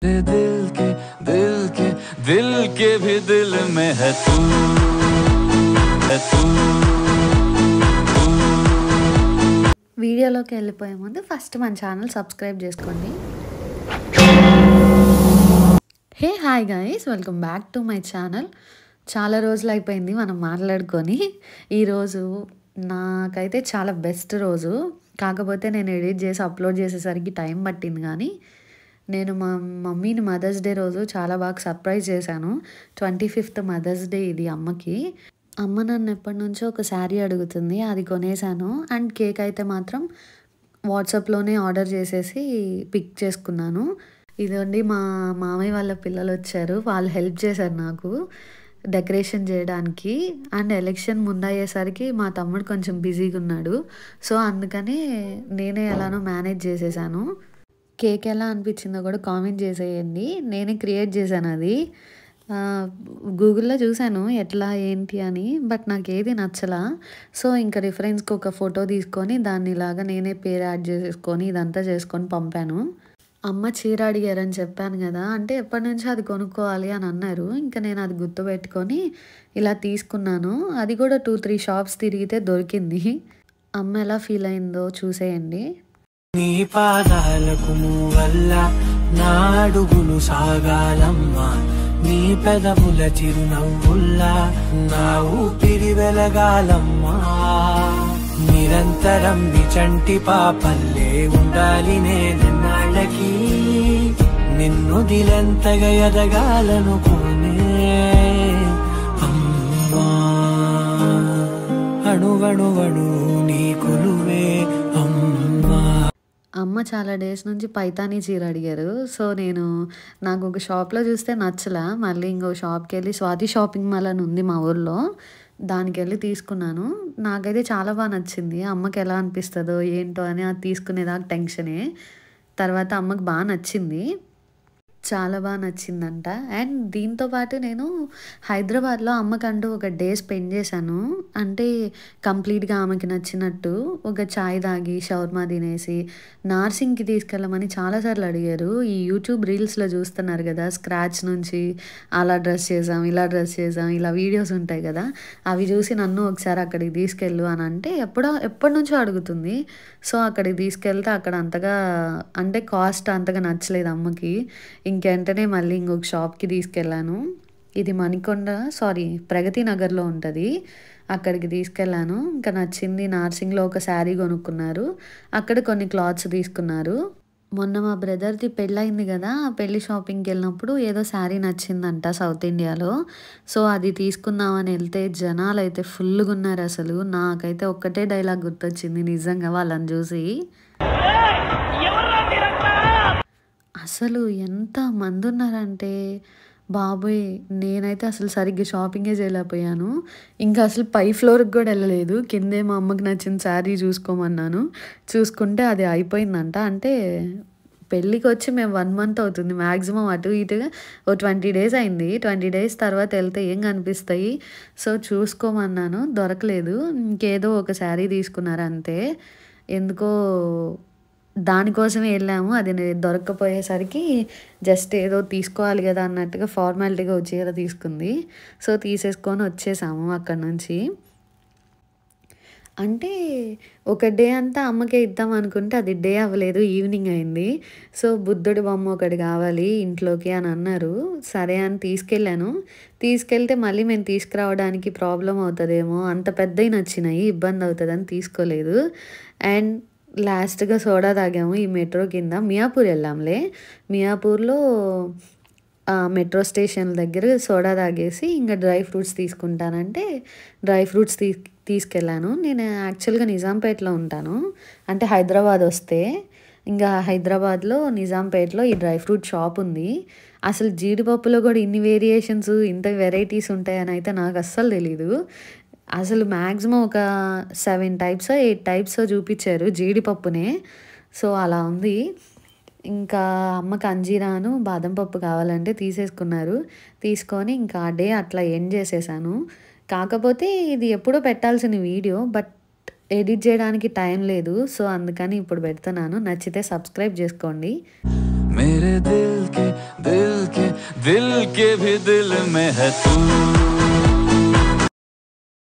दिल के दिल के दिल के भी दिल में है तू వీడియోలోకి వెళ్ళిపోయే ముందు ఫస్ట్ మన ఛానల్ సబ్స్క్రైబ్ చేసుకోండి. Hey hi guys, welcome back to my channel. చాలా రోజులు అయిపోయింది మనం మాట్లాడుకొని. ఈరోజు నాకైతే చాలా బెస్ట్ రోజు. కాకపోతే నేను ఎడిట్ చేసి అప్లోడ్ చేసేసరికి టైం పట్టింది. కానీ నేను మా మమ్మీని మదర్స్ డే రోజు చాలా బాగా సర్ప్రైజ్ చేశాను. 25th మదర్స్ డే ఇది అమ్మకి. అమ్మ నన్ను ఎప్పటి నుంచో ఒక శారీ అడుగుతుంది, అది కొనేసాను. అండ్ కేక్ అయితే మాత్రం వాట్సాప్లోనే ఆర్డర్ చేసేసి పిక్ చేసుకున్నాను. ఇదండి మా మామయ్య వాళ్ళ పిల్లలు వచ్చారు, వాళ్ళు హెల్ప్ చేశారు నాకు డెకరేషన్ చేయడానికి. అండ్ ఎలక్షన్ ముందయ్యేసరికి మా తమ్ముడు కొంచెం బిజీగా ఉన్నాడు, సో అందుకనే నేనే ఎలానో మేనేజ్ చేసేసాను. కేక్ ఎలా అనిపించిందో కూడా కామెంట్ చేసేయండి. నేనే క్రియేట్ చేశాను అది. గూగుల్లో చూశాను ఎట్లా ఏంటి అని, బట్ నాకు ఏది నచ్చలా. సో ఇంకా రిఫరెన్స్కి ఒక ఫోటో తీసుకొని దాన్ని ఇలాగా నేనే పేరు యాడ్ చేసేసుకొని ఇదంతా చేసుకొని పంపాను. అమ్మ చీర అడిగారని చెప్పాను కదా, అంటే ఎప్పటి నుంచో అది కొనుక్కోవాలి అని అన్నారు. ఇంకా నేను అది గుర్తుపెట్టుకొని ఇలా తీసుకున్నాను. అది కూడా 2-3 షాప్స్ తిరిగితే దొరికింది. అమ్మ ఎలా ఫీల్ అయిందో చూసేయండి. నీ పాదాలకు వల్ల నా అడుగులు సాగాలమ్మా, నీ పెదవుల చిరునవ్వుల్లా నా ఊపిరి వెలగాలమ్మా. నిరంతరం విచంటి పాపల్లే ఉండాలి నేనెన్నాళ్ళకి, నిన్ను దిలెంతగా ఎదగాలనుకోనే అమ్మా. అణువణువణు నీ కొలువే అమ్మా. అమ్మ చాలా డేస్ నుంచి పైతానీ చీర అడిగారు. సో నాకు ఒక షాప్లో చూస్తే నచ్చలా, మళ్ళీ ఇంకో షాప్కి వెళ్ళి స్వాతి షాపింగ్ మాల్ అని ఉంది మా ఊర్లో, దానికి వెళ్ళి తీసుకున్నాను. నాకైతే చాలా బాగా నచ్చింది. అమ్మకి ఎలా అనిపిస్తుందో ఏంటో అని అది తీసుకునేదాకా టెన్షనే. తర్వాత అమ్మకి బాగా నచ్చింది, చాలా బాగా నచ్చిందంట. అండ్ దీంతోపాటు నేను హైదరాబాద్లో అమ్మకంటూ ఒక డే స్పెండ్ చేశాను. అంటే కంప్లీట్గా ఆమెకి నచ్చినట్టు ఒక చాయ్ తాగి షవర్మా తినేసి నార్సింగ్కి తీసుకెళ్ళమని చాలాసార్లు అడిగారు. ఈ యూట్యూబ్ రీల్స్లో చూస్తున్నారు కదా, స్క్రాచ్ నుంచి అలా డ్రెస్ చేసాం, ఇలా డ్రెస్ చేసాం, ఇలా వీడియోస్ ఉంటాయి కదా, అవి చూసి నన్ను ఒకసారి అక్కడికి తీసుకెళ్ళు అని అంటే ఎప్పటి నుంచో అడుగుతుంది. సో అక్కడికి తీసుకెళ్తే అక్కడ అంతగా అంటే కాస్ట్ అంతగా నచ్చలేదు అమ్మకి. ఇంకెంటనే మళ్ళీ ఇంకొక షాప్కి తీసుకెళ్ళాను. ఇది ప్రగతి నగర్లో ఉంటుంది, అక్కడికి తీసుకెళ్ళాను. ఇంకా నచ్చింది. నార్సింగ్లో ఒక శారీ కొనుక్కున్నారు, అక్కడ కొన్ని క్లాత్స్ తీసుకున్నారు. మొన్న మా బ్రదర్ది పెళ్ళయింది కదా, ఆ పెళ్ళి షాపింగ్కి వెళ్ళినప్పుడు ఏదో శారీ నచ్చిందంట సౌత్ ఇండియాలో. సో అది తీసుకుందామని వెళ్తే జనాలు అయితే ఫుల్గా ఉన్నారు. అసలు నాకైతే ఒక్కటే డైలాగ్ గుర్తొచ్చింది నిజంగా వాళ్ళని చూసి. అసలు ఎంత మంది ఉన్నారంటే బాబోయ్, నేనైతే అసలు సరిగ్గా షాపింగే చేయలేకపోయాను. ఇంకా అసలు పై ఫ్లోర్కి కూడా వెళ్ళలేదు. కిందే మా అమ్మకి నచ్చిన శారీ చూసుకోమన్నాను, చూసుకుంటే అది అయిపోయిందంట. అంటే పెళ్ళికి వచ్చి మేము 1 month అవుతుంది మ్యాక్సిమం, అటు ఇటుగా 20 days అయింది. 20 days తర్వాత వెళ్తే ఏం కనిపిస్తాయి. సో చూసుకోమన్నాను, దొరకలేదు. ఇంకేదో ఒక శారీ తీసుకున్నారు అంతే. ఎందుకో దానికోసమే వెళ్ళాము, అది దొరక్కపోయేసరికి జస్ట్ ఏదో తీసుకోవాలి కదా అన్నట్టుగా ఫార్మాలిటీగా ఒక చీర తీసుకుంది. సో తీసేసుకొని వచ్చేసాము అక్కడి నుంచి. అంటే ఒక డే అంతా అమ్మకే ఇద్దాం అనుకుంటే అది డే అవ్వలేదు, ఈవినింగ్ అయింది. సో బుద్ధుడి బొమ్మ ఒకటి కావాలి ఇంట్లోకి అని అన్నారు. సరే అని తీసుకెళ్ళాను. తీసుకెళ్తే మళ్ళీ మేము తీసుకురావడానికి ప్రాబ్లం అవుతుందేమో, అంత పెద్దవి నచ్చినాయి, ఇబ్బంది అవుతుందని తీసుకోలేదు. అండ్ లాస్ట్గా సోడా తాగాము ఈ మెట్రో కింద. మియాపూర్ వెళ్ళాంలే, మియాపూర్లో మెట్రో స్టేషన్ దగ్గర సోడా తాగేసి ఇంకా డ్రై ఫ్రూట్స్ తీసుకుంటానంటే డ్రై ఫ్రూట్స్ తీసుకెళ్ళాను. నేను యాక్చువల్గా నిజాంపేటలో ఉంటాను, అంటే హైదరాబాద్ వస్తే ఇంకా హైదరాబాద్లో నిజాంపేటలో ఈ డ్రై ఫ్రూట్ షాప్ ఉంది. అసలు జీడిపప్పులో కూడా ఇన్ని వేరియేషన్స్, ఇంత వెరైటీస్ ఉంటాయని అయితే నాకు అస్సలు తెలీదు. అసలు మ్యాక్సిమం ఒక 7 types 8 types చూపించారు జీడిపప్పునే. సో అలా ఉంది. ఇంకా అమ్మకి అంజీరాను బాదం పప్పు కావాలంటే తీసేసుకున్నారు. తీసుకొని ఇంకా ఆ డే అట్లా ఎండ్ చేసేసాను. కాకపోతే ఇది ఎప్పుడో పెట్టాల్సిన వీడియో, బట్ ఎడిట్ చేయడానికి టైం లేదు. సో అందుకని ఇప్పుడు పెడుతున్నాను. నచ్చితే సబ్స్క్రైబ్ చేసుకోండి. मेरे दिल के भी दिल में है तू।